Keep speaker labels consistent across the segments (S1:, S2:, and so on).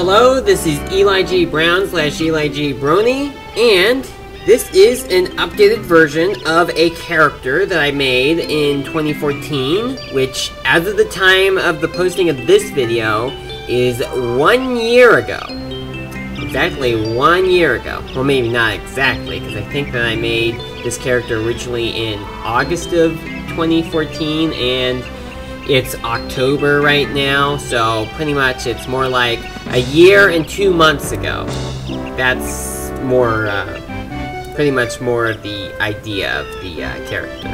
S1: Hello, this is Eli G. Brown / Eli G. Brony, and this is an updated version of a character that I made in 2014, which, as of the time of the posting of this video, is 1 year ago. Exactly 1 year ago. Well, maybe not exactly, because I think that I made this character originally in August of 2014, and it's October right now, so pretty much it's more like a year and 2 months ago. That's more, pretty much more of the idea of the character.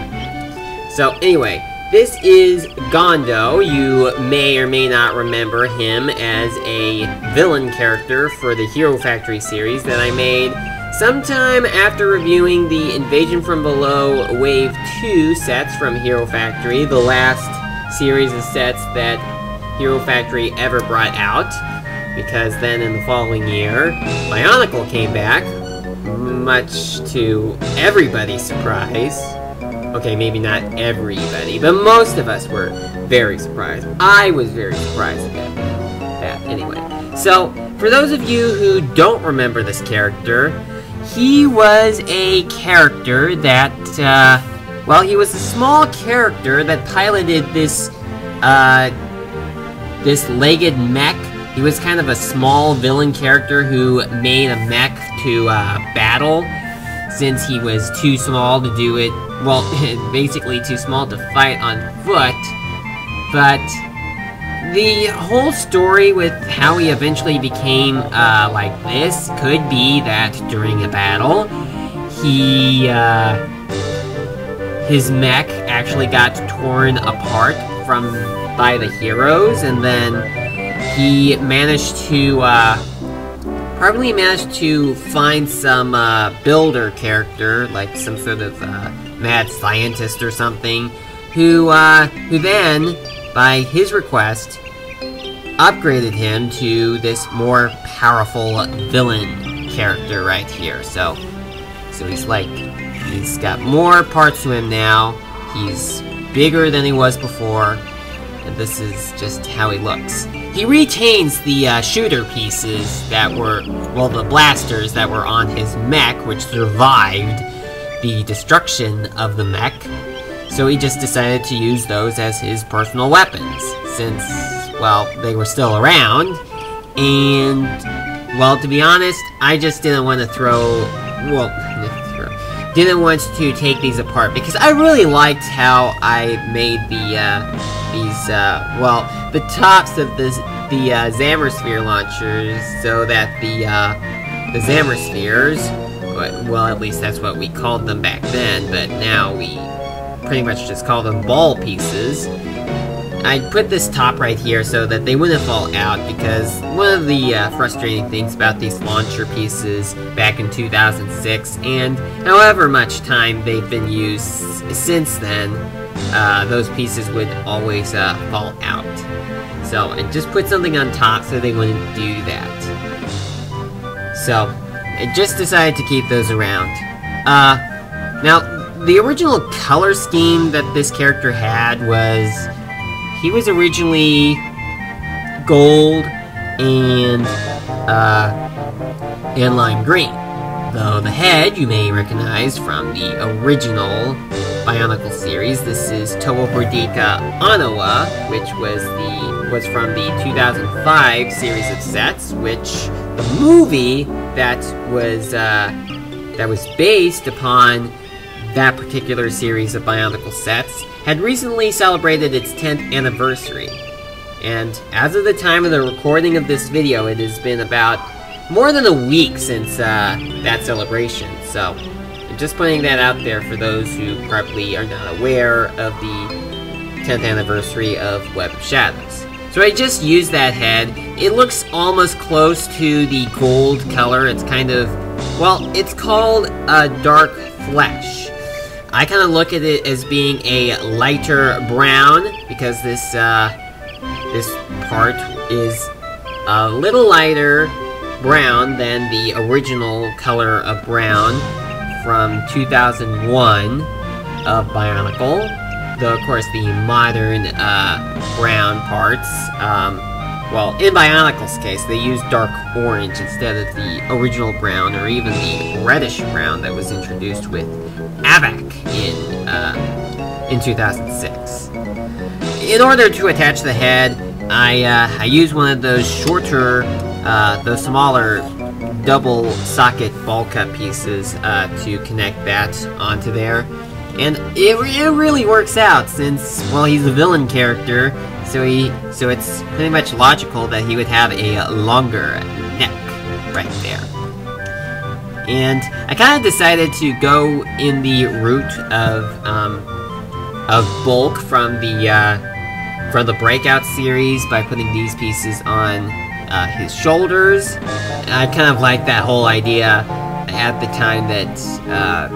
S1: So anyway, this is Gondo. You may or may not remember him as a villain character for the Hero Factory series that I made sometime after reviewing the Invasion from Below Wave 2 sets from Hero Factory, the last series of sets that Hero Factory ever brought out, because then in the following year, Bionicle came back, much to everybody's surprise. Okay, maybe not everybody, but most of us were very surprised. I was very surprised at that anyway. So, for those of you who don't remember this character, he was a character that, well, he was a small character that piloted this, this legged mech. He was kind of a small villain character who made a mech to, battle, since he was too small to do it, well, basically too small to fight on foot. But the whole story with how he eventually became, like this, could be that during a battle, he, his mech actually got torn apart by the heroes, and then he managed to, probably managed to find some, builder character, like some sort of, mad scientist or something, who then, by his request, upgraded him to this more powerful villain character right here. So he's like, he's got more parts to him now, he's bigger than he was before, and this is just how he looks. He retains the shooter pieces that were, well, the blasters that were on his mech, which survived the destruction of the mech, so he just decided to use those as his personal weapons, since, well, they were still around, and, well, to be honest, I just didn't want to didn't want to take these apart, because I really liked how I made the tops of the Zammersphere launchers, so that the Zammerspheres, well, at least that's what we called them back then, but now we pretty much just call them ball pieces. I put this top right here so that they wouldn't fall out, because one of the frustrating things about these launcher pieces back in 2006, and however much time they've been used since then, those pieces would always fall out. So I just put something on top so they wouldn't do that. So I just decided to keep those around. Now, the original color scheme that this character had was, he was originally gold and lime green. Though the head you may recognize from the original Bionicle series. This is Tohoperdika Onawa, which was from the 2005 series of sets, which the movie that was based upon that particular series of Bionicle sets had recently celebrated its 10th anniversary. And as of the time of the recording of this video, it has been about more than a week since that celebration, so I'm just putting that out there for those who probably are not aware of the 10th anniversary of Web of Shadows. So I just used that head. It looks almost close to the gold color. It's kind of, well, it's called a dark flesh. I kind of look at it as being a lighter brown, because this part is a little lighter brown than the original color of brown from 2001 of Bionicle. Though, of course, the modern brown parts well, in Bionicle's case, they used dark orange instead of the original brown, or even the reddish brown that was introduced with Abac in 2006. In order to attach the head, I use one of those shorter, those smaller double socket ball cut pieces to connect that onto there. And it really works out, since, well, he's a villain character, so it's pretty much logical that he would have a longer neck right there. And I kind of decided to go in the route of Bulk from the Breakout series by putting these pieces on his shoulders. I kind of like that whole idea at the time that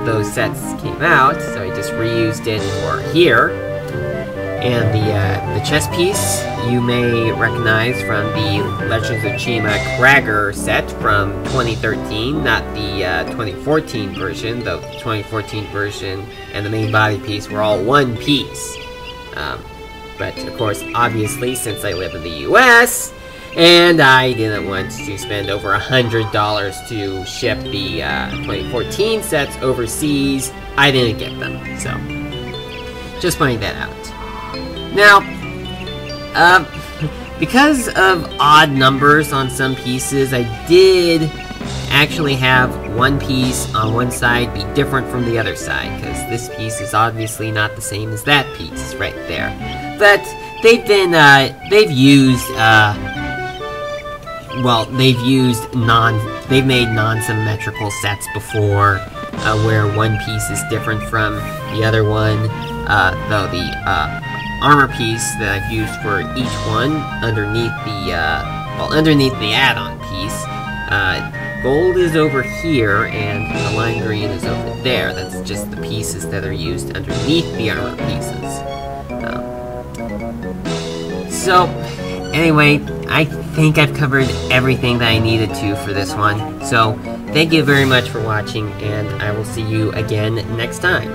S1: those sets came out, so I just reused it for here. And the chest piece you may recognize from the Legends of Chima Kragger set from 2013, not the 2014 version. The 2014 version and the main body piece were all one piece. But of course, obviously, since I live in the US, and I didn't want to spend over $100 to ship the 2014 sets overseas, I didn't get them, so just pointing that out. Now, because of odd numbers on some pieces, I did actually have one piece on one side be different from the other side, because this piece is obviously not the same as that piece right there. But they've made non-symmetrical sets before, where one piece is different from the other one, though the armor piece that I've used for each one underneath the add-on piece, gold is over here and the lime green is over there. That's just the pieces that are used underneath the armor pieces. So, anyway, I think I've covered everything that I needed to for this one. So, thank you very much for watching, and I will see you again next time.